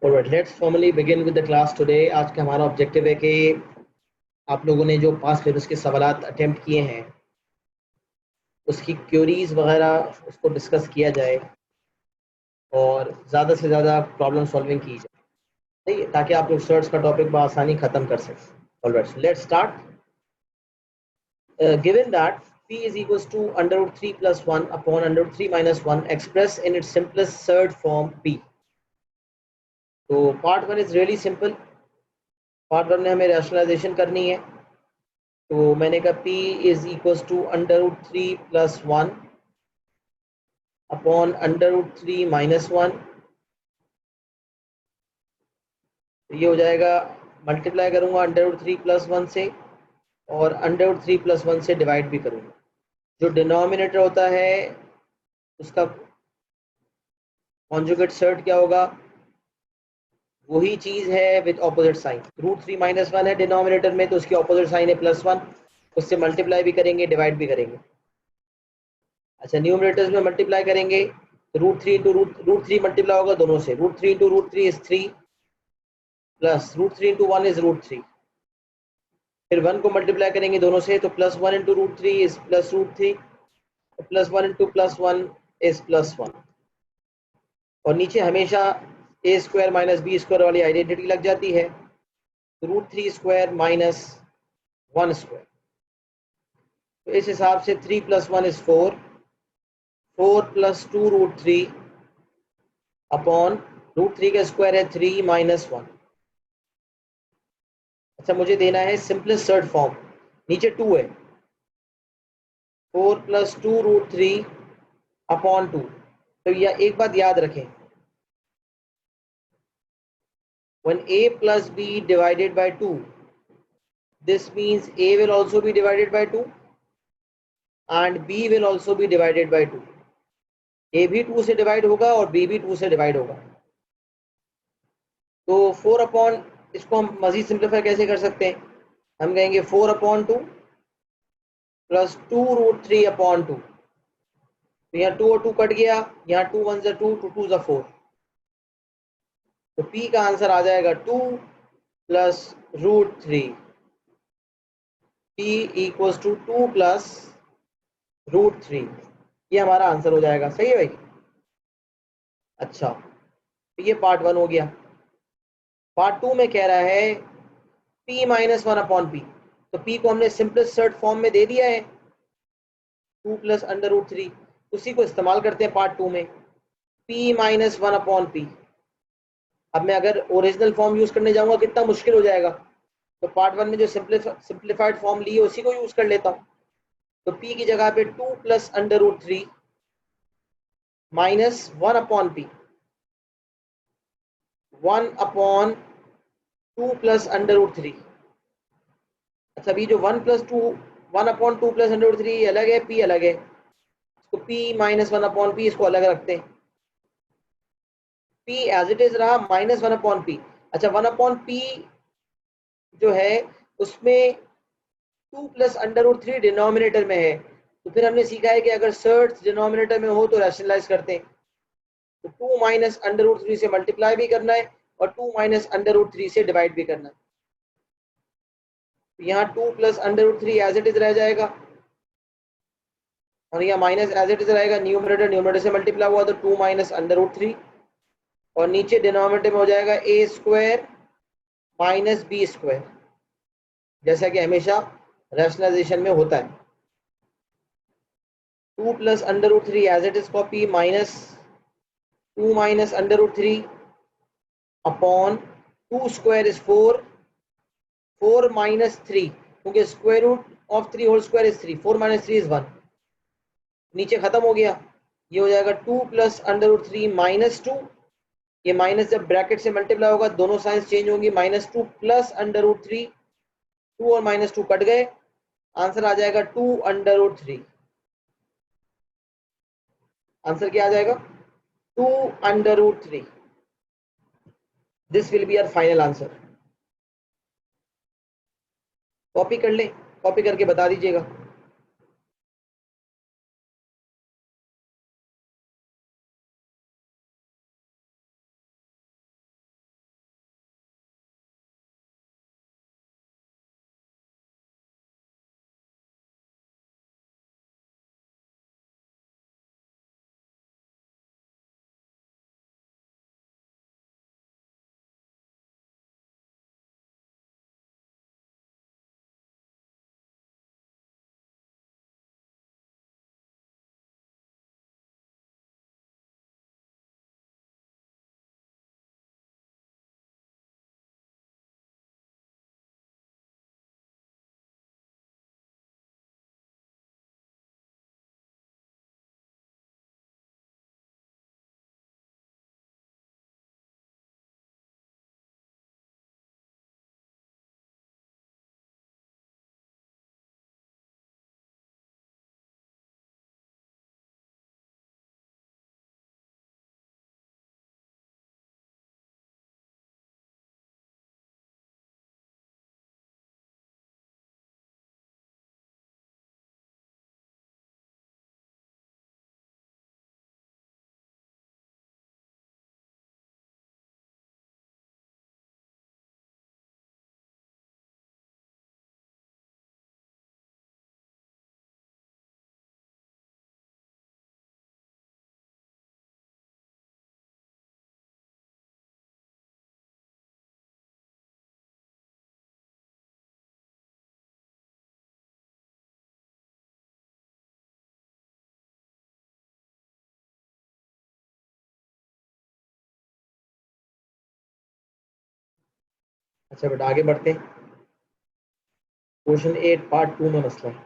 Alright, let's formally begin with the class today. आज का हमारा ऑब्जेक्टिव है कि आप लोगों ने जो पास पेपर्स के सवालात अटेम्प्ट किए हैं उसकी क्यूरीज वगैरह उसको डिस्कस किया जाए और ज़्यादा से ज़्यादा प्रॉब्लम सॉल्विंग की जाए, सही है, ताकि आप लोग सर्च का टॉपिक बआसानी ख़त्म कर सकें. Alright, so let's start. Given that p is equals to under root 3 plus 1 upon under root 3 minus 1 expressed in its simplest third form p. तो part one is really simple. Part one में हमें rationalisation करनी है. तो मैंने कहा p is equals to under root 3 plus 1 upon under root 3 minus 1. तो ये हो जाएगा, मल्टीप्लाई करूंगा अंडर रूट 3 प्लस 1 से और अंडर रूट 3 प्लस 1 से डिवाइड भी करूंगा. जो डिनोमिनेटर होता है उसका कॉन्जुगेट सर्ट क्या होगा, वही चीज़ है with opposite sign. Root 3 minus 1 है डिनोमिनेटर में, तो उसकी ऑपोजिट साइन है प्लस 1. उससे मल्टीप्लाई भी करेंगे, डिवाइड भी करेंगे. अच्छा, न्यूमरेटर्स में मल्टीप्लाई करेंगे तो रूट 3 इंटू रूट 3 मल्टीप्लाई होगा दोनों से. Root 3 into root 3 is 3 plus root 3 into 1 is root 3. फिर 1 को मल्टीप्लाई करेंगे दोनों से तो plus 1 into root 3 is plus root 3, plus 1 into plus 1 is plus 1. और नीचे हमेशा A square minus B square वाली आइडेंटिटी लग जाती है. Root 3 square minus 1 square. तो इस हिसाब से 3 plus 1 is 4, 4 plus 2 root 3 upon root 3 का स्क्वायर है 3 माइनस 1. अच्छा, मुझे देना है सिंपलेस्ट थर्ड फॉर्म. नीचे 2 है, 4 प्लस 2 रूट 3 अपॉन 2. तो यह एक बात याद रखें, when a plus b divided by 2, this means a will also be divided by 2 and b will also be divided by 2. a भी 2 से डिवाइड होगा और b भी 2 से डिवाइड होगा. तो 4 अपॉन, इसको हम मजीद सिंप्लीफाई कैसे कर सकते हैं, हम कहेंगे 4 अपॉन 2 प्लस 2 रूट 3 अपॉन 2. तो यहाँ 2 और 2 कट गया, यहाँ 2 1 ज़ा 2, 2 2 ज़ा 4. तो P का आंसर आ जाएगा 2 plus root 3. P equals to 2 plus root 3. ये हमारा आंसर हो जाएगा. सही है भाई. अच्छा, तो ये पार्ट वन हो गया. पार्ट टू में कह रहा है P माइनस 1 अपॉन P. तो P को हमने सिंपलेस्ट थर्ड फॉर्म में दे दिया है 2 प्लस अंडर रूट 3. उसी को इस्तेमाल करते हैं पार्ट टू में. P minus 1 upon P. अब मैं अगर ओरिजिनल फॉर्म यूज करने जाऊंगा कितना मुश्किल हो जाएगा. तो पार्ट वन में जो सिंप्लीफाइड फॉर्म ली है उसी को यूज कर लेता हूँ. तो P की जगह पे 2 plus under root 3 minus 1 upon P, 1 upon 2 plus under root 3. अच्छा, अभी जो 1 plus 2, 1 upon 2 plus under root 3 अलग है, P अलग है. इसको P माइनस 1 अपॉन P इसको अलग रखते हैं. P एज इट इज रहा माइनस 1 अपॉन P. अच्छा, 1 अपॉन P जो है उसमें 2 प्लस अंडर रूट 3 डिनोमिनेटर में है. तो फिर हमने सीखा है कि अगर सर्ट डिनोमिनेटर में हो तो रैशनलाइज करते हैं. तो 2 माइनस अंडर रूट 3 से मल्टीप्लाई भी करना है और 2 माइनस अंडर रूट 3 से डिवाइड भी करना है. तो यहाँ 2 plus under root 3 as it is रह जाएगा और यहाँ माइनस एज इट इज रहेगा. न्यूमरेटर न्यूमरेटर से मल्टीप्लाई हुआ तो 2 माइनस अंडर रूट 3 और नीचे डिनोमिनेटर में हो जाएगा A square minus B square, जैसा कि हमेशा रैशनलाइजेशन में होता है. 2 plus under root 3 as it is copy minus 2 minus under root 3 upon 2 square is 4, 4 minus 3, क्योंकि square root of 3 whole square is 3, 4 minus 3 is 1. नीचे खत्म हो गया. ये हो जाएगा 2 प्लस अंडर रूट 3 माइनस 2. ये माइनस जब ब्रैकेट से मल्टीप्लाई होगा दोनों साइंस चेंज होंगी. माइनस 2 प्लस अंडर रूट 3, 2 और माइनस 2 कट गए. आंसर आ जाएगा 2 अंडर रूट 3. आंसर क्या आ जाएगा, 2 under root 3. This will be our final answer. Copy कर लें, कॉपी करके बता दीजिएगा. अच्छा बेटा आगे बढ़ते हैं, क्वेश्चन 8 पार्ट 2 में मसला है।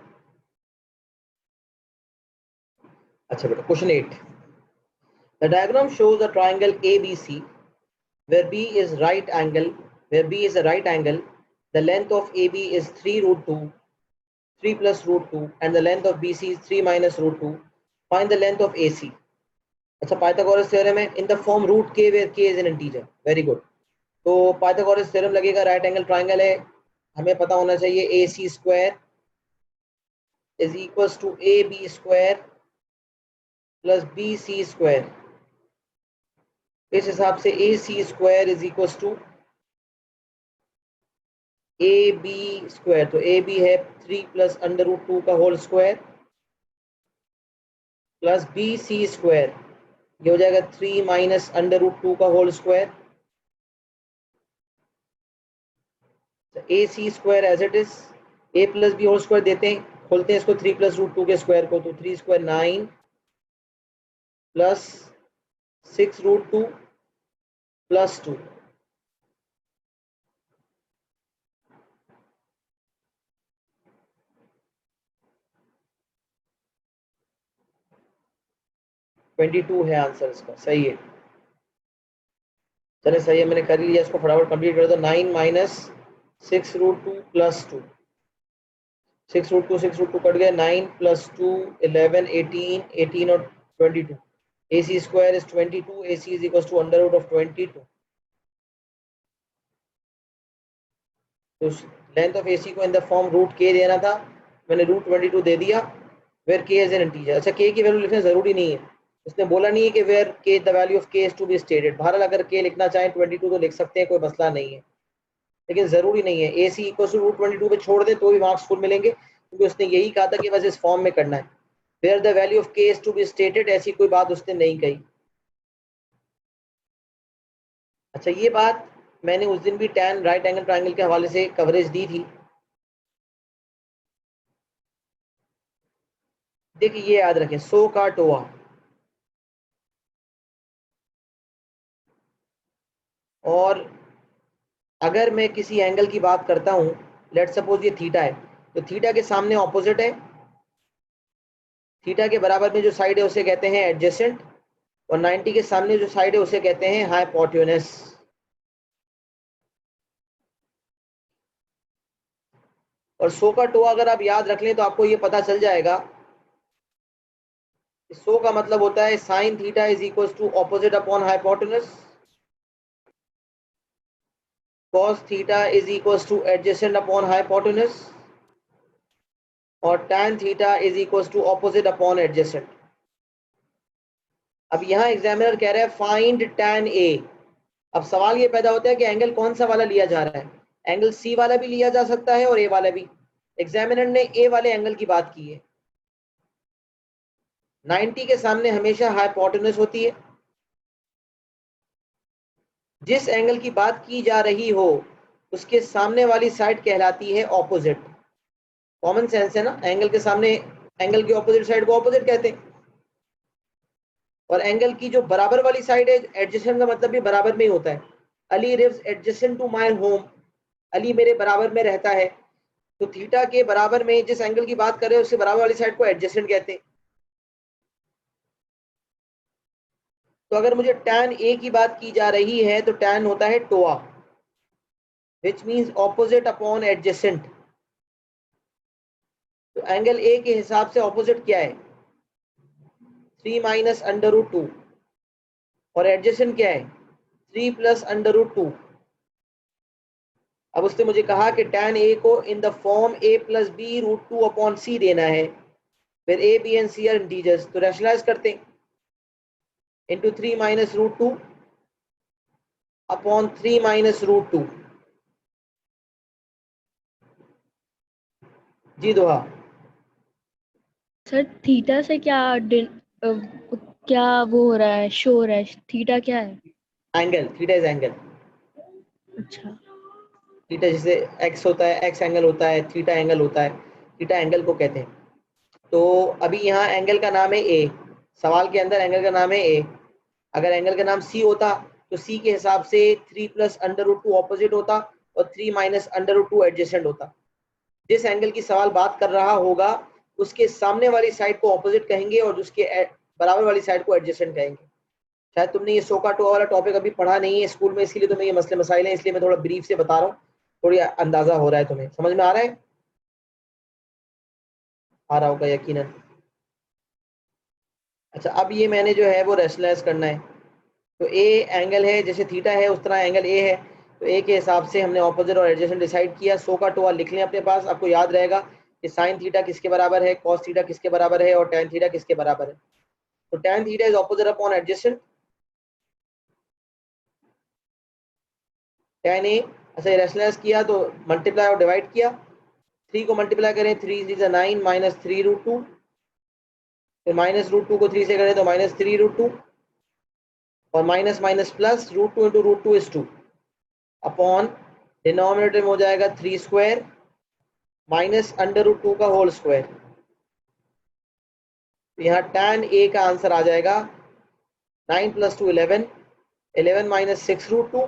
अच्छा बेटा question 8, the diagram shows a triangle ABC where B is right angle, where B is a right angle, the length of AB is 3 root 2, 3 plus root 2, and the length of BC is 3 minus root 2. Find the length of AC. अच्छा Pythagoras theorem है in the form root K where K is an integer. Very good. तो Pythagoras theorem लगेगा, right angle triangle है, हमें पता होना चाहिए A C square is equals to A B square plus B C square. इस हिसाब से A C square is equals to A B square, तो ए बी है 3 प्लस अंडर रूट 2 का whole square plus B C square, ये हो जाएगा 3 minus under root 2 का whole square, A C square as it is, A plus B whole square देते हैं, खोलते हैं इसको 3 प्लस रूट 2 के स्क्वायर को, तो 3 square 9 plus 6 root 2 plus 2, twenty two है आंसर इसका, सही है। चले सही है, मैंने कर लिया, इसको फटाफट कंप्लीट कर दो। 9 minus 6 root 2 plus 2, 6 root 2 cut गए, 9 प्लस 2 11 18, 18 और 22, A C square is 22, A C is equal to under root of 22। तो लेंथ ऑफ AC को इन द फॉर्म रूट के देना था, मैंने रूट 22 दे दिया, where K is an integer. अच्छा के की वैल्यू लिखना जरूरी नहीं है, उसने बोला नहीं है कि वेयर के द वैल्यू ऑफ के इज टू बी स्टेटेड। बहरहाल अगर के लिखना चाहें 22 तो लिख सकते हैं, कोई मसला नहीं है, लेकिन जरूरी नहीं है। AC इक्वल टू रूट 22 पे छोड़ दे तो भी मार्क्स फुल मिलेंगे, क्योंकि उसने यही कहा था कि बस इस फॉर्म में करना है। वेयर द वैल्यू ऑफ के इज टू बी स्टेटेड ऐसी कोई बात उसने नहीं कही। अच्छा ये बात मैंने उस दिन भी टैन राइट एंगल ट्राइंगल के हवाले से कवरेज दी थी। देखिए ये याद रखें, सो का टोआ, और अगर मैं किसी एंगल की बात करता हूं, लेट सपोज ये थीटा है, तो थीटा के सामने ऑपोजिट है, थीटा के बराबर में जो साइड है उसे कहते हैं एडजेसेंट, और 90 के सामने जो साइड है उसे कहते हैं हाइपोटेन्यूस। और सो का टोआ अगर आप याद रख लें तो आपको ये पता चल जाएगा, सो का मतलब होता है sine theta is equal to opposite upon hypotenuse, cos theta is equal to adjacent upon hypotenuse, और tan theta is equal to opposite upon adjacent. अब यहाँ एग्जामिनर कह रहा है फाइंड tan A। अब सवाल ये पैदा होता है कि एंगल कौन सा वाला लिया जा रहा है, एंगल C वाला भी लिया जा सकता है और A वाला भी। एग्जामिनर ने A वाले एंगल की बात की है, 90 के सामने हमेशा हाइपोटेन्यूस होती है, जिस एंगल की बात की जा रही हो उसके सामने वाली साइड कहलाती है ऑपोजिट। कॉमन सेंस है ना, एंगल के सामने एंगल की ऑपोजिट साइड को ऑपोजिट कहते हैं, और एंगल की जो बराबर वाली साइड है, एडजेसेंट का मतलब भी बराबर में ही होता है। Ali lives adjacent to my home, Ali मेरे बराबर में रहता है, तो थीटा के बराबर में जिस एंगल की बात कर रहे हैं उससे बराबर वाली साइड को एडजेसेंट कहते हैं। तो अगर मुझे tan A की बात की जा रही है तो tan होता है TOA, which means opposite upon adjacent. तो एंगल A के हिसाब से ऑपोजिट क्या है, 3 माइनस अंडर रूट 2, और एडजेसेंट क्या है 3 प्लस अंडर रूट 2। अब उसने मुझे कहा कि tan A को in the form a plus B root 2 upon C देना है, फिर a b and c are integers, तो रैशनलाइज करते हैं, into 3 minus root 2 upon 3 minus root 2। जी दोहा। सर थीटा से क्या वो हो रहा है, शो हो रहा है, थीटा क्या है? Angle, theta is angle. अच्छा थीटा जैसे एक्स होता है, एक्स एंगल होता है, थीटा एंगल होता है, थीटा एंगल को कहते हैं। तो अभी यहाँ एंगल का नाम है ए, सवाल के अंदर एंगल का नाम है ए। अगर एंगल का नाम सी होता तो सी के हिसाब से 3 प्लस अंडर रूट 2 ऑपोजिट होता, और 3 माइनस अंडर रूट 2 एडजेसेंट होता। जिस एंगल की सवाल बात कर रहा होगा उसके सामने वाली साइड को ऑपोजिट कहेंगे और उसके बराबर वाली साइड को एडजेसेंट कहेंगे। शायद तुमने ये सोका टू वाला टॉपिक अभी पढ़ा नहीं है स्कूल में, इसलिए तुम्हें ये मसले मसाइल हैं, इसलिए मैं थोड़ा ब्रीफ से बता रहा हूँ, थोड़ी अंदाजा हो रहा है, तुम्हें समझ में आ रहा है? आ रहा होगा यकीनन। अच्छा, अब ये मैंने जो है वो रेशनलाइज करना है। तो ए एंगल है, जैसे थीटा है उस तरह एंगल ए है, तो ए के हिसाब से हमने ऑपोजिट और एडजेसेंट डिसाइड किया। सो का टू लिख लें अपने पास, आपको याद रहेगा कि साइन थीटा किसके बराबर है, कॉस थीटा किसके बराबर है और टैन थीटा किसके बराबर है। तो tan theta is opposite upon adjacent. Tan A, अच्छा ये रेशनलाइज किया तो मल्टीप्लाई और डिवाइड किया, 3 को मल्टीप्लाई करें, 3 इज 9 माइनस 3 रूट 2, फिर माइनस रूट 2 को 3 से करें तो माइनस 3 रूट 2, और minus minus plus root 2 into root 2 is 2 upon denominator में हो जाएगा 3 स्क्वायर माइनस अंडर रूट 2 का होल स्क्वायर। तो यहाँ tan a का आंसर आ जाएगा 9 प्लस 2 11, 11 माइनस 6 रूट 2,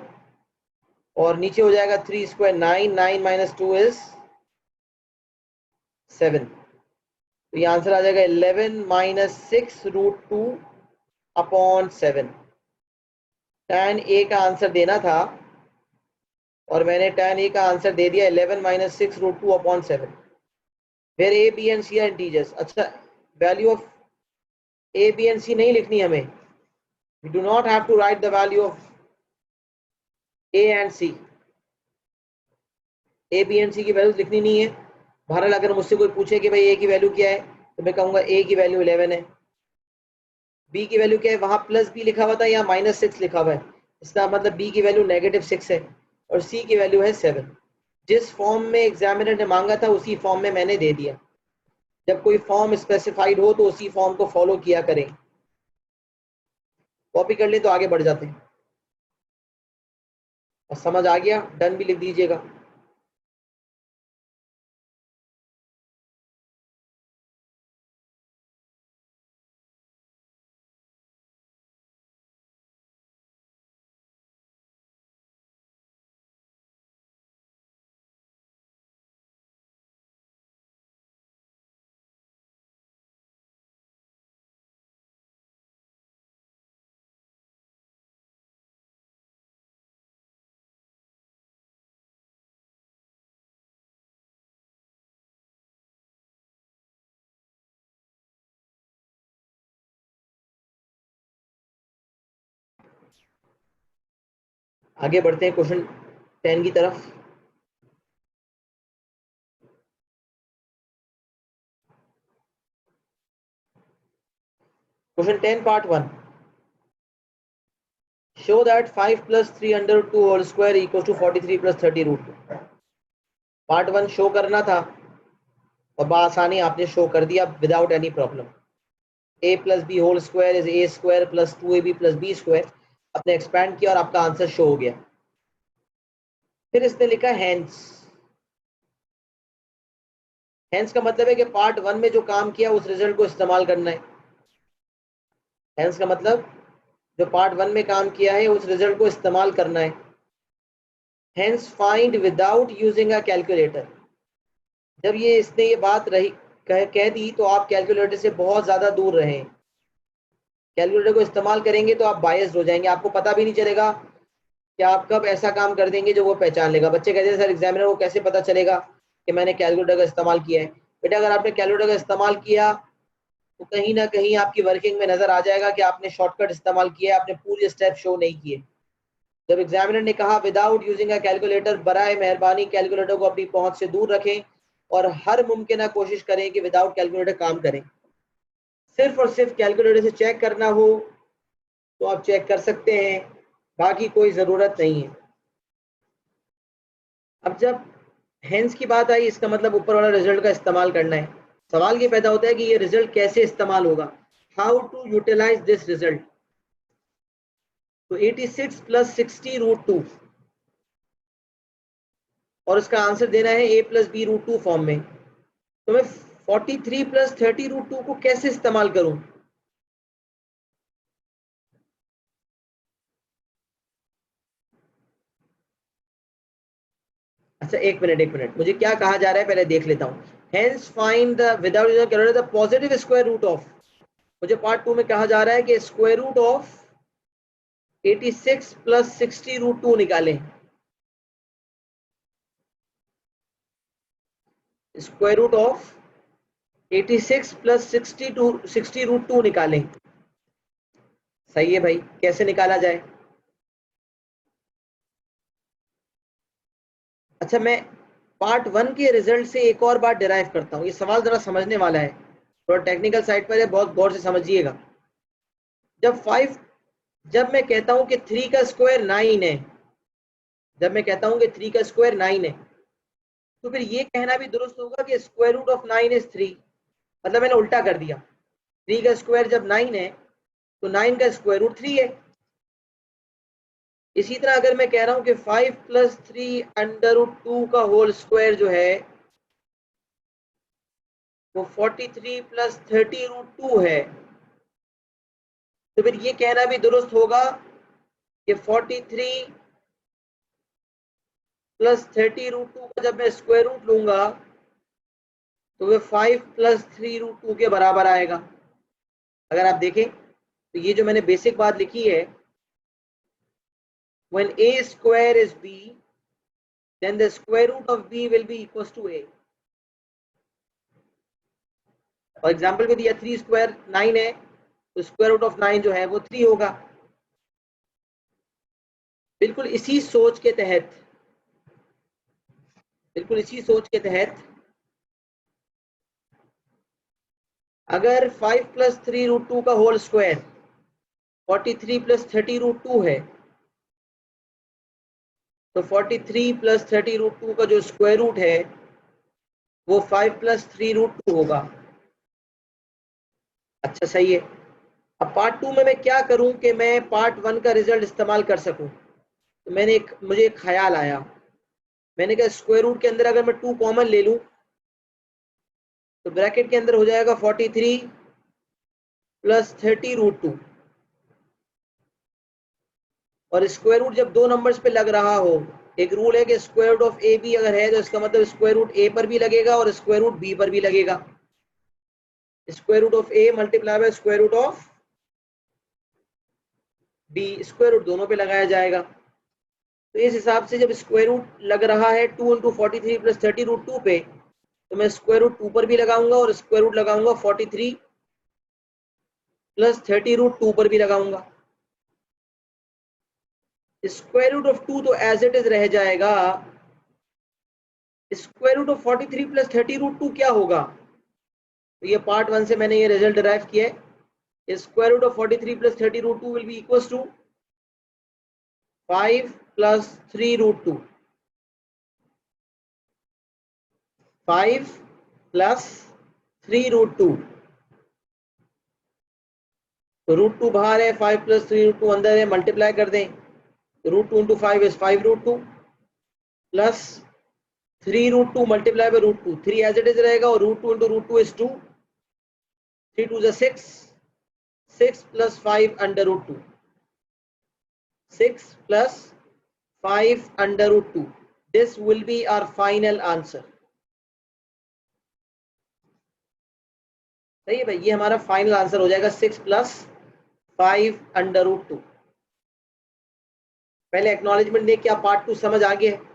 और नीचे हो जाएगा 3 स्क्वायर 9, 9 माइनस 2 इज 7। तो ये आंसर आ जाएगा 11 minus 6 root 2 upon 7। tan a का आंसर देना था और मैंने tan a का आंसर दे दिया 11 minus 6 root 2 upon 7, where a b and c are integers। अच्छा, value of a b and c नहीं लिखनी हमें, we do not have to write the value of a and c, a b and c की values लिखनी नहीं है। बहरहाल अगर मुझसे कोई पूछे कि भाई a की वैल्यू क्या है तो मैं कहूंगा a की वैल्यू 11 है, b की वैल्यू क्या है, वहां प्लस b लिखा हुआ था, यहाँ माइनस 6 लिखा हुआ है, इसका मतलब b की वैल्यू नेगेटिव 6 है और c की वैल्यू है 7। जिस फॉर्म में एग्जामिनर ने मांगा था उसी फॉर्म में मैंने दे दिया। जब कोई फॉर्म स्पेसिफाइड हो तो उसी फॉर्म को फॉलो किया करें। कॉपी कर ले तो आगे बढ़ जाते हैं। और समझ आ गया, डन भी लिख दीजिएगा। आगे बढ़ते हैं क्वेश्चन 10 की तरफ। Question 10 part 1, show that 5 plus 3 under root 2 whole square equals to 43 plus 30 root 2। Part 1 show करना था और बआसानी आपने शो कर दिया without any problem. a plus B whole square is a square plus 2ab plus B square, आपने expand किया और आपका आंसर शो हो गया। फिर इसने लिखा हैंस। हैंस का मतलब है कि पार्ट 1 में जो काम किया उस रिजल्ट को इस्तेमाल करना है। हैंस का मतलब जो पार्ट 1 में काम किया है उस रिजल्ट को इस्तेमाल करना है। Hence find without using a calculator. जब ये इसने ये बात रही कह दी तो आप कैलकुलेटर से बहुत ज्यादा दूर रहें। कैलकुलेटर को इस्तेमाल करेंगे तो आप बायस्ड हो जाएंगे, आपको पता भी नहीं चलेगा कि आप कब ऐसा काम कर देंगे जो वो पहचान लेगा। बच्चे कहते हैं सर एग्जामिनर को कैसे पता चलेगा कि मैंने कैलकुलेटर का इस्तेमाल किया है। बेटा अगर आपने कैलकुलेटर का इस्तेमाल किया तो कहीं ना कहीं आपकी वर्किंग में नजर आ जाएगा कि आपने शॉर्टकट इस्तेमाल किया है, आपने पूरे स्टेप शो नहीं किए। जब एग्जामिनर ने कहा विदाउट यूजिंग अ कैलकुलेटर, बराए मेहरबानी कैलकुलेटर को अपनी पहुंच से दूर रखें और हर मुमकिन कोशिश करें कि विदाउट कैलकुलेटर काम करें। सिर्फ और सिर्फ कैलकुलेटर से चेक करना हो तो आप चेक कर सकते हैं, बाकी कोई ज़रूरत नहीं है। अब जब हेंस की बात आई, इसका मतलब ऊपर वाला रिजल्ट का इस्तेमाल करना है। सवाल ये पैदा होता है कि ये रिजल्ट कैसे इस्तेमाल होगा, how to utilise this result. तो 86 प्लस 60 रूट 2 और इसका आंसर देना है a plus B root 2 form में। तो मैं 43 प्लस 30 रूट 2 को कैसे इस्तेमाल करूं? अच्छा एक मिनट, मुझे क्या कहा जा रहा है पहले देख लेता हूँ। Hence find the without calculator the positive square root of, मुझे पार्ट 2 में कहा जा रहा है कि square root of 86 plus 60 root 2 निकालें। Square root of 86 plus 60 root 2 निकालें। सही है भाई, कैसे निकाला जाए? अच्छा मैं पार्ट 1 के रिजल्ट से एक और बात डिराइव करता हूँ, ये सवाल जरा समझने वाला है, थोड़ा टेक्निकल साइड पर है, बहुत गौर से समझिएगा। जब मैं कहता हूं कि 3 का स्क्वायर 9 है, जब मैं कहता हूं कि 3 का स्क्वायर 9 है, तो फिर ये कहना भी दुरुस्त होगा कि स्क्वायर रूट ऑफ 9 इज 3। मतलब मैंने उल्टा कर दिया, 3 का स्क्वायर जब 9 है तो 9 का स्क्वायर रूट 3 है। इसी तरह अगर मैं कह रहा हूं कि 5 प्लस 3 अंडर रूट 2 का होल स्क्वायर जो है वो 43 प्लस 30 रूट 2 है, तो फिर ये कहना भी दुरुस्त होगा कि 43 प्लस 30 रूट 2 का जब मैं स्क्वायर रूट लूंगा तो वह 5 प्लस 3 रूट 2 के बराबर आएगा। अगर आप देखें तो ये जो मैंने बेसिक बात लिखी है, when a square is b then the square root of b will be equals to a। और एग्जांपल में दिया 3 स्क्वायर 9 है, तो स्क्वायर रूट ऑफ 9 जो है वो 3 होगा। बिल्कुल इसी सोच के तहत, बिल्कुल इसी सोच के तहत अगर 5 प्लस 3 रूट 2 का होल स्क्वायर 43 प्लस 30 रूट 2 है, तो 43 प्लस 30 रूट 2 का जो स्क्वायर रूट है वो 5 प्लस 3 रूट 2 होगा। अच्छा सही है। अब पार्ट 2 में मैं क्या करूं कि मैं पार्ट 1 का रिजल्ट इस्तेमाल कर सकूं, तो मुझे एक ख्याल आया, मैंने कहा स्क्वायर रूट के अंदर अगर मैं 2 कॉमन ले लूं तो ब्रैकेट के अंदर हो जाएगा 43 प्लस 30 रूट 2, और स्क्वायर रूट जब दो नंबर्स पे लग रहा हो, एक रूल है कि square root of A B अगर है तो इसका मतलब स्क्वायर रूट ए पर भी लगेगा और स्क्वायर रूट बी पर भी लगेगा। Square root of A multiply by square root of B, square root दोनों पे लगाया जाएगा। तो इस हिसाब से जब स्क्वायर रूट लग रहा है 2 इंटू 43 प्लस 30 रूट 2 पे, तो मैं स्क्वायर रूट 2 पर भी लगाऊंगा और स्क्वायर रूट लगाऊंगा 43 प्लस 30 रूट 2 पर भी लगाऊंगा। स्क्वायर रूट ऑफ 2 तो एज इट इज रह जाएगा, square root of 43 plus 30 root 2 क्या होगा? तो ये पार्ट 1 से मैंने ये रिजल्ट डिराइव किया है, square root of 43 plus 30 root 2 will be equals to 5 plus 3 root 2, 5 plus 3 root 2, तो रूट 2 बाहर है, 5 प्लस 3 रूट 2 अंदर है, मल्टीप्लाई कर दें तो root 2 into 5 is 5 root 2 plus 3 root 2 multiply by root 2, 3 as it is रहेगा और root 2 into root 2 is 2, 3 2 is 6, 6 plus 5 under root 2, 6 plus 5 under root 2, this will be our final answer। सही है भाई, ये हमारा फाइनल आंसर हो जाएगा 6 plus 5 under root 2। पहले एक्नॉलेजमेंट देख, क्या पार्ट 2 समझ आ गया है?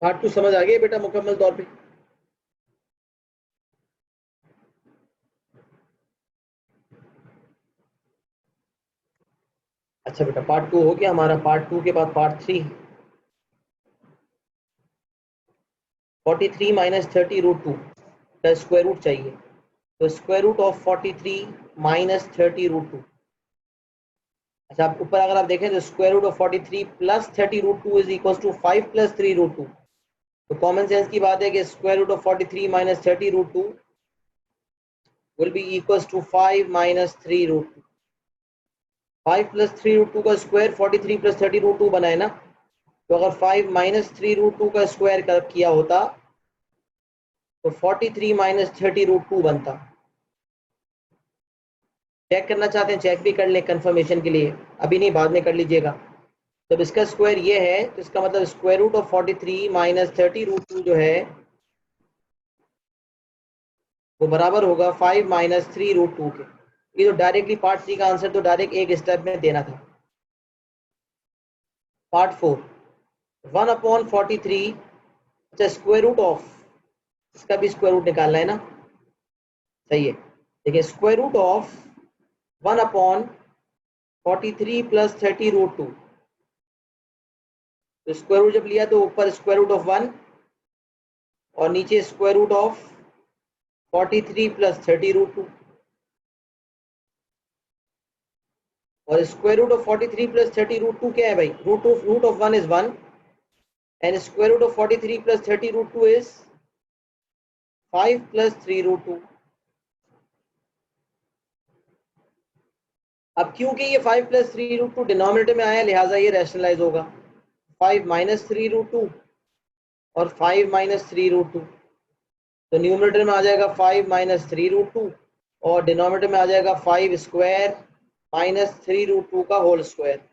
पार्ट 2 समझ आ गया बेटा मुकम्मल तौर पे? अच्छा बेटा पार्ट 2 हो गया हमारा। पार्ट 2 के बाद पार्ट 3, 43 माइनस 30 रूट 2 का स्क्वायर रूट चाहिए, तो square root of 43 minus 30 root 2, अच्छा, आप ऊपर अगर आप देखें तो square root of 43 plus 30 root 2 is equal to 5 plus 3 root 2। तो कॉमन सेंस की बात है कि square root of 43 minus 30 root 2 will be equal to 5 minus 3 root 2। 5 plus 3 root 2 का स्क्वायर 43 प्लस 30 रूट 2 बना है ना। तो अगर 5 माइनस 3 रूट 2 का स्क्वायर किया होता तो 43 माइनस 30 रूट 2 बनता। चेक करना चाहते हैं चेक भी कर लें कंफर्मेशन के लिए, अभी नहीं बाद में कर लीजिएगा। जब इसका स्क्वायर ये है तो इसका मतलब square root of 43 minus 30 root 2 जो है वो बराबर होगा 5 माइनस 3 रूट 2 के। ये तो डायरेक्टली पार्ट 3 का आंसर तो डायरेक्ट एक स्टेप में देना था। पार्ट 4 1 अपॉन 43, अच्छा स्क्वायर रूट ऑफ, इसका भी स्क्वायर रूट निकालना है ना, सही है। देखिए square root of 1 upon 43 plus 30 root 2, तो स्क्वायर रूट जब लिया तो ऊपर स्क्वायर रूट ऑफ 1 और नीचे square root of 43 plus 30 root 2, और square root of 43 plus 30 root 2 क्या है भाई, root of 1 is 1 and square root of 43 plus 30 root 2 is 5 plus 3 root 2। अब क्योंकि ये 5 plus 3 root 2 डिनोमिनेटर में आया लिहाजा ये रैशनलाइज होगा। 5 minus 3 root 2 और 5 minus 3 root 2, तो न्यूमरेटर में आ जाएगा 5 minus 3 root 2 और डिनोमिनेटर में आ जाएगा 5 स्क्वायर minus 3 root 2 का whole square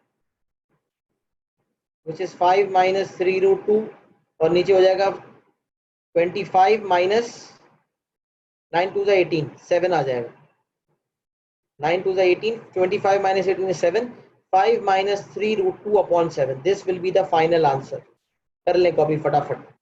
which is 5 minus 3 root 2 और नीचे हो जाएगा 25 minus 9 to the 18, 7 आ जाएगा। 9 to the 18, 25 minus 18 is 7, 5 minus 3 root 2 upon 7, this will be the final answer। कर लें कॉपी फटाफट।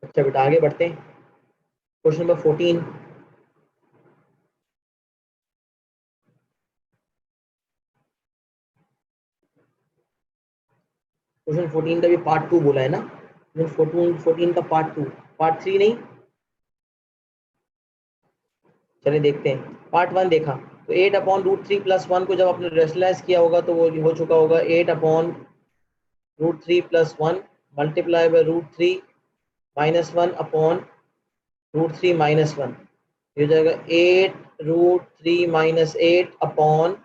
अच्छा बेटा आगे बढ़ते हैं। क्वेश्चन नंबर 14, क्वेश्चन 14 का भी पार्ट 2 बोला है ना, 14 का पार्ट 2, पार्ट 3 नहीं। चलिए देखते हैं। पार्ट 1 देखा तो 8 अपॉन रूट 3 प्लस 1 को जब आपने रेशनलाइज किया होगा तो वो हो चुका होगा 8 upon root 3 plus 1 multiply by root 3 minus 1 upon root 3 minus 1, ये हो जाएगा 8 रूट 3 माइनस 8 अपॉन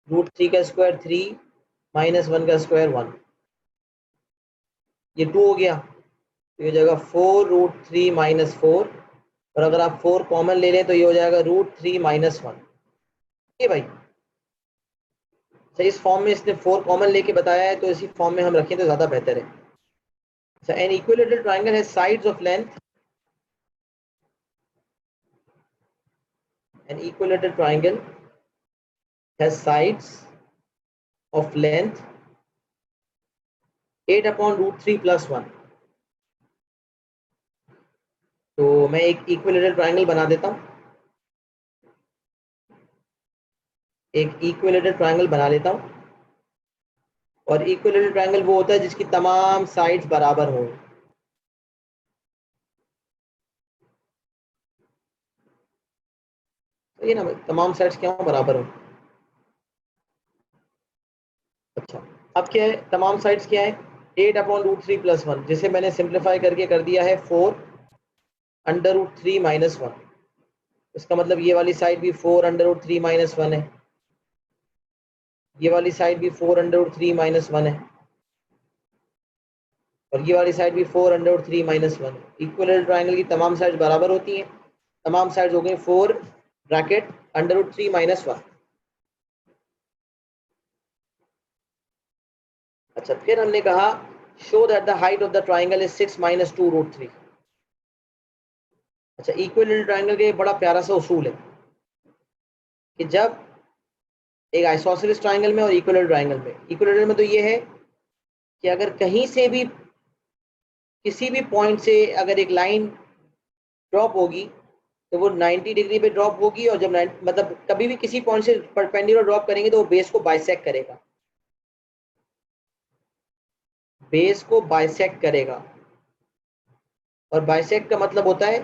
रूट 3 का स्क्वायर 3 माइनस 1 का स्क्वायर 1, ये 2 हो गया। तो ये हो जाएगा 4 रूट 3 माइनस 4, और अगर आप 4 कॉमन ले लें तो ये हो जाएगा रूट 3 माइनस 1। ये भाई सही, इस फॉर्म में इसने 4 कॉमन लेके बताया है तो इसी फॉर्म में हम रखें तो ज़्यादा बेहतर है। So an equilateral triangle has sides of length. An equilateral triangle has sides of length 8 upon root 3 plus 1. तो मैं एक इक्विलेटरल ट्राइंगल बना देता हूँ, एक इक्विलेटरल ट्राइंगल बना लेता हूँ। और इक्विलेटरल ट्राइंगल वो होता है जिसकी तमाम साइड्स बराबर हो। तो ये ना तमाम साइड्स क्या हो, बराबर हो। अच्छा, अब क्या है, तमाम साइड्स क्या है, 8 अपॉन रूट 3 प्लस 1, जिसे मैंने सिंप्लीफाई करके कर दिया है 4 अंडर रूट 3 माइनस 1। इसका मतलब ये वाली साइड भी 4 अंडर रूट 3 माइनस 1 है, ये वाली साइड भी 4 अंडर रूट 3 माइनस 1 है, और ये वाली साइड भी 4 अंडर रूट 3 माइनस 1 है। इक्विलेटरल ट्राइंगल की तमाम साइड्स बराबर होती हैं। तमाम साइड्स हो गई 4 ब्रैकेट अंडर रूट 3 माइनस 1। अच्छा, फिर हमने कहा show that the height of the triangle is 6 minus 2 root 3। अच्छा, इक्विलेटरल ट्राइंगल का एक बड़ा प्यारा सा उसूल है कि जब एक आइसोसेलेस ट्राइंगल में और इक्विलेटरल ट्राइंगल में, इक्विलेटरल में तो ये है कि अगर कहीं से भी किसी भी पॉइंट से अगर एक लाइन ड्रॉप होगी तो वो 90 डिग्री पे ड्रॉप होगी, और जब मतलब कभी भी किसी पॉइंट से परपेंडिकुलर ड्रॉप करेंगे तो वो बेस को बाइसेक्ट करेगा, बेस को बाइसेक्ट करेगा। और बाइसेक्ट का मतलब होता है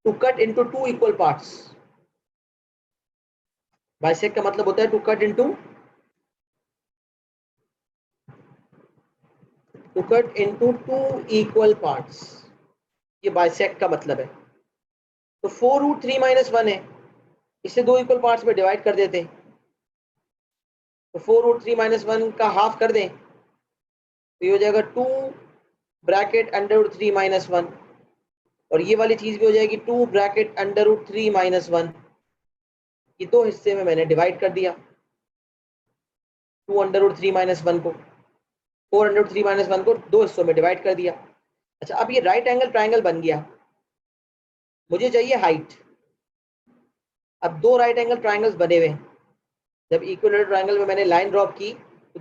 to cut into two equal parts. Bisect का मतलब होता है to cut into two equal parts. ये बाइसेक्ट का मतलब है। तो 4 रूट 3 माइनस 1 है, इसे दो इक्वल पार्ट्स में डिवाइड कर देते हैं। तो 4 रूट 3 माइनस 1 का हाफ कर दें तो ये हो जाएगा 2 ब्रैकेट अंडर रूट 3 माइनस 1, और ये वाली चीज भी हो जाएगी 2 ब्रैकेट अंडर रूट 3 माइनस 1। ये दो हिस्से में मैंने डिवाइड कर दिया, 2 अंडर रूट 3 माइनस 1 को, 4 अंडर रूट 3 माइनस 1 को दो हिस्सों में डिवाइड कर दिया। अच्छा, अब ये राइट एंगल ट्राइंगल बन गया, मुझे चाहिए हाइट। अब दो राइट एंगल ट्राइंगल्स बने हुए हैं, जब इक्विलेटरल ट्राइंगल में मैंने लाइन ड्रॉप की तो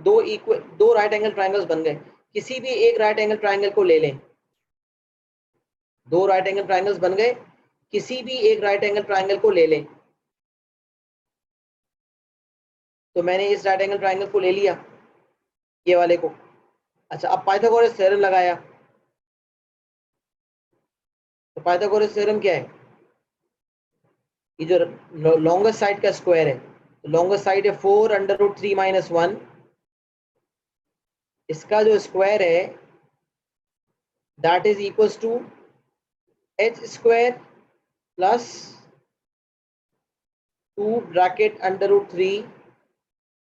दो राइट एंगल ट्राइंगल्स बन गए। किसी भी एक राइट एंगल ट्राइंगल को ले लें, दो राइट एंगल ट्राइंगल्स बन गए, किसी भी एक राइट एंगल ट्राइंगल को ले लें। तो मैंने इस राइट एंगल ट्राइंगल को ले लिया, ये वाले को। अच्छा, अब पाइथागोरस थ्योरम लगाया। तो पाइथागोरस थ्योरम क्या है, ये जो लॉन्गेस्ट साइड का स्क्वायर है, तो लॉन्गेस्ट साइड है 4 अंडर रूट 3 माइनस 1, इसका जो स्क्वायर है that is equals to h square plus 2 bracket under root 3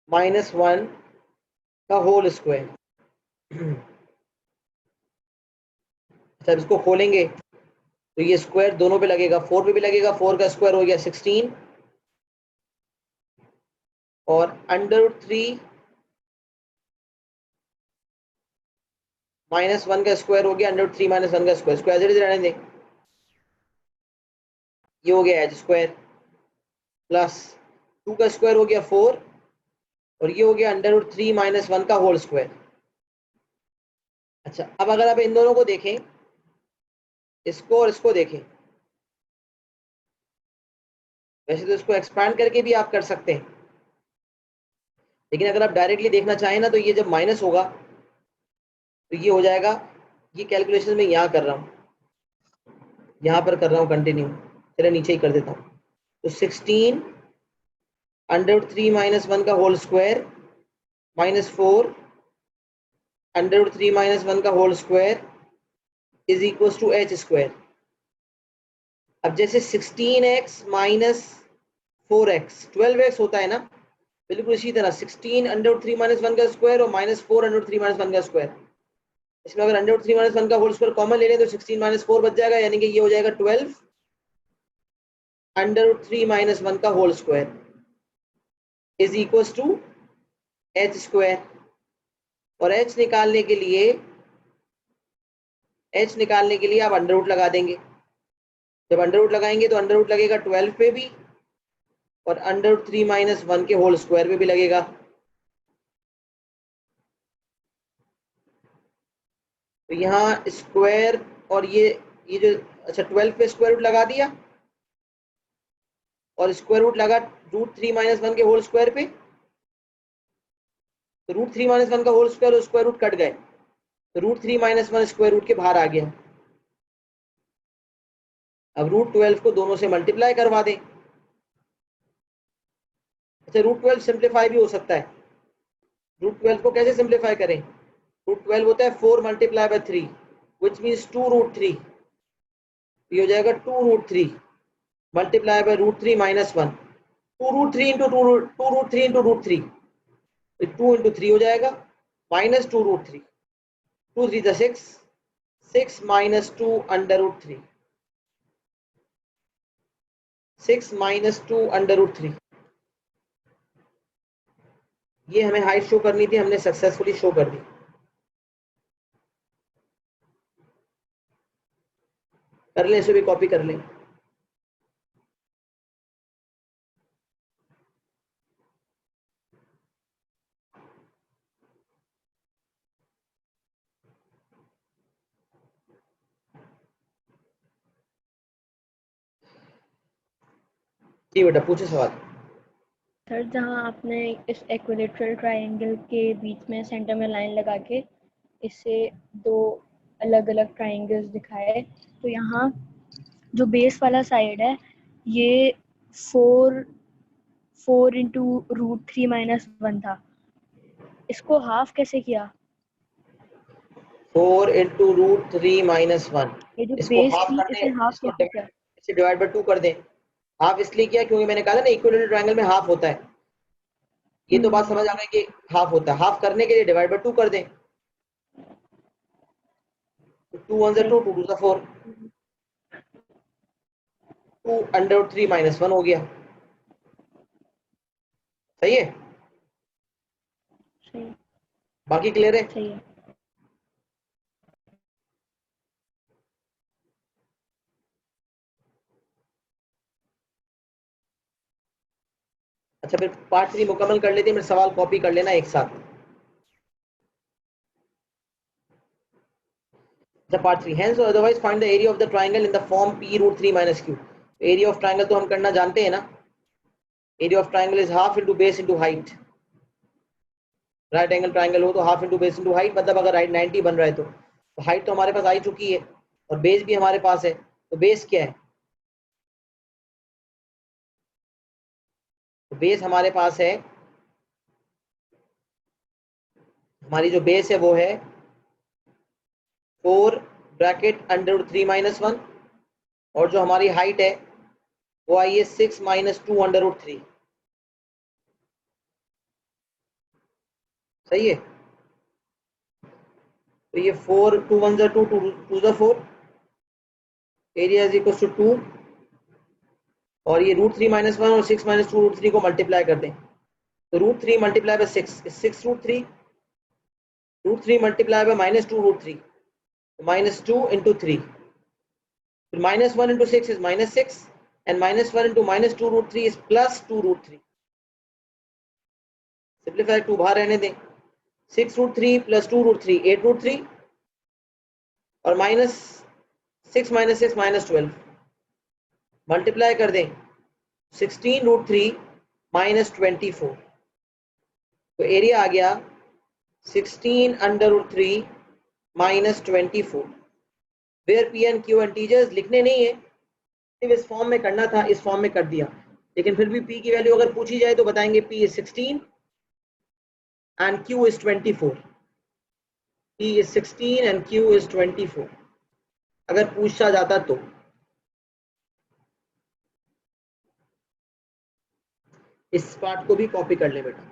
minus 1 का होल स्क्वायर। अच्छा, इसको खोलेंगे तो ये स्क्वायर दोनों पे लगेगा, 4 पे भी लगेगा, 4 का स्क्वायर हो गया 16, और अंडर रूट 3 माइनस 1 का स्क्वायर हो गया अंडर रूट 3 माइनस 1 का स्क्वायर। स्क्वायर जरूर रहने दें, ये हो गया एच स्क्वायर प्लस 2 का स्क्वायर हो गया 4, और ये हो गया अंडर रूट 3 माइनस 1 का होल स्क्वायर। अच्छा, अब अगर आप इन दोनों को देखें, इसको और इसको देखें, वैसे तो इसको एक्सपैंड करके भी आप कर सकते हैं, लेकिन अगर आप डायरेक्टली देखना चाहें ना तो ये जब माइनस होगा तो ये हो जाएगा, ये कैलकुलेशन में यहाँ कर रहा हूँ, यहाँ पर कर रहा हूँ कंटिन्यू, चलिए नीचे ही कर देता हूँ। तो 16 अंडर रूट 3 माइनस 1 का whole square minus 4 under root 3 minus 1 का whole square is equal to h square. अब जैसे 16x माइनस 4x 12x होता है ना, बिल्कुल इसी तरह 16 अंडर रूट 3 माइनस 1 का स्क्वायर और माइनस 4 अंडर रूट 3 माइनस 1 का स्क्वायर। इसमें अगर अंडर रूट 3 माइनस 1 का होल स्क्वायर कॉमन ले लें तो 16 माइनस 4 बच जाएगा, यानी कि ये हो जाएगा 12 अंडर रूट 3 माइनस 1 का whole square is equal to h square. और h निकालने के लिए h निकालने के लिए आप अंडर रूट लगा देंगे। जब अंडर रूट लगाएंगे तो अंडर रूट लगेगा 12 पे भी और अंडर रूट 3 माइनस 1 के होल स्क्वायर पे भी लगेगा। तो यहाँ स्क्वायर और ये जो, अच्छा 12 पे स्क्वायर रूट लगा दिया और स्क्वायर रूट लगा रूट 3 माइनस 1 के होल स्क्वायर पे, तो रूट 3 माइनस 1 का होल स्क्वायर और स्क्वायर रूट कट गए, तो रूट 3 माइनस 1 स्क्वायर रूट के बाहर आ गया। अब रूट 12 को दोनों से मल्टीप्लाई करवा दें। अच्छा रूट 12 सिंप्लीफाई भी हो सकता है। रूट 12 को कैसे सिंप्लीफाई करें? रूट 12 होता है 4 multiply by 3 which means 2 root 3। ये हो जाएगा 2 root 3 multiply by root 3 minus 1। 2 root 3 into 2 root 3 into root 3, 2 into 3 हो जाएगा माइनस 2 रूट 3। 2 3 जा 6, 6 minus 2 under root 3, 6 minus 2 under root 3। ये हमें हाइट शो करनी थी, हमने सक्सेसफुली शो कर दी। कर लें, इसे भी कॉपी कर लें। जी बेटा पूछे सवाल। सर जहाँ आपने इस इक्विलेटरल ट्रायंगल के बीच में सेंटर में लाइन लगा के इससे दो अलग अलग ट्रायंगल्स दिखाए, तो यहाँ जो बेस वाला साइड है ये 4 इंटू रूट 3 माइनस 1 था, इसको हाफ कैसे किया? 4 इंटू रूट 3 माइनस 1, ये जो इसको बेस हाफ थी करने, इसे हाफ इसको कैसे किया? इसे डिवाइड बाय 2 कर दें। हाफ इसलिए किया क्योंकि मैंने कहा था ना इक्विलेटरल ट्रायंगल में हाफ होता है। ये तो बात समझ आ गई कि हाफ होता है। हाफ करने के लिए डिवाइड बाय 2 कर दें। 2 1 सही। 2, 2 2 4, 2 अंडर रूट 3 माइनस 1 हो गया। सही है, सही। बाकी क्लियर है? सही है। अच्छा फिर पार्ट 3 मुकम्मल कर लेते हैं, मेरे सवाल कॉपी कर लेना एक साथ। The part 3, hence or otherwise find the area of the triangle in the form p root 3 minus q। Area of triangle तो हम करना जानते हैं ना, area of triangle is half into base into height. Right angle triangle हो तो half into base into height, मतलब अगर राइट 90 बन रहा है तो हाइट तो हमारे पास आई चुकी है और बेस भी हमारे पास है, तो बेस क्या है? तो बेस हमारे पास है, हमारी जो बेस है वो है 4 ब्रैकेट अंडर रूट 3 माइनस 1 और जो हमारी हाइट है वो आई है 6 माइनस 2 अंडर रूट 3। सही है, तो ये 4 2 1 2 2 2 4, एरिया इज इक्वल टू 2 और ये रूट 3 माइनस 1 और 6 माइनस 2 रूट 3 को मल्टीप्लाई कर दें, तो root 3 multiply by 6 root 3, root 3 multiply by minus 2 root 3, minus 2 into 3, फिर minus 1 into 6 is minus 6 and minus 1 into minus 2 root 3 is plus 2 root 3। Simplify 2 बाहर रहने दें, 6 रूट 3 प्लस 2 रूट 3 8 रूट 3 और minus 6 minus 6 minus 12, multiply कर दें 16 root 3 minus 24, तो area आ गया 16 under root 3 minus 24। Where p and q integers लिखने नहीं है, सिर्फ इस फॉर्म में करना था, इस फॉर्म में कर दिया, लेकिन फिर भी p की वैल्यू अगर पूछी जाए तो बताएंगे p is 16 and q is 24। p is 16 and q is 24 अगर पूछा जाता तो। इस पार्ट को भी कॉपी कर ले बेटा।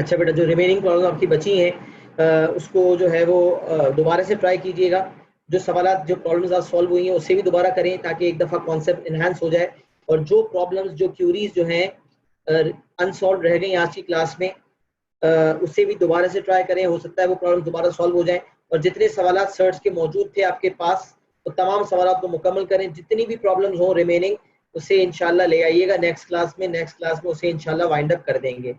अच्छा बेटा, जो रिमेनिंग प्रॉब्लम आपकी बची हैं उसको जो है वो दोबारा से ट्राई कीजिएगा। जो सवालात, जो प्रॉब्लम्स आज सॉल्व हुई हैं उससे भी दोबारा करें, ताकि एक दफ़ा कॉन्सेप्ट इन्हांस हो जाए। और जो प्रॉब्लम्स, जो क्यूरीज जो हैं अनसॉल्व रह गई आज की क्लास में, उससे भी दोबारा से ट्राई करें। हो सकता है वो प्रॉब्लम दोबारा सॉल्व हो जाए। और जितने सवालात सर्च के मौजूद थे आपके पास, तो तमाम सवालात को मुकम्मल करें। जितनी भी प्रॉब्लम्स हो रिमेनिंग, उसे इंशाल्लाह ले आइएगा नेक्स्ट क्लास में। नेक्स्ट क्लास में उसे इंशाल्लाह वाइंड अप कर देंगे।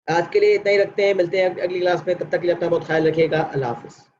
आज के लिए इतना ही रखते हैं, मिलते हैं अगली क्लास में। तब तक के लिए अपना बहुत ख्याल रखिएगा। अल्लाह हाफिज़।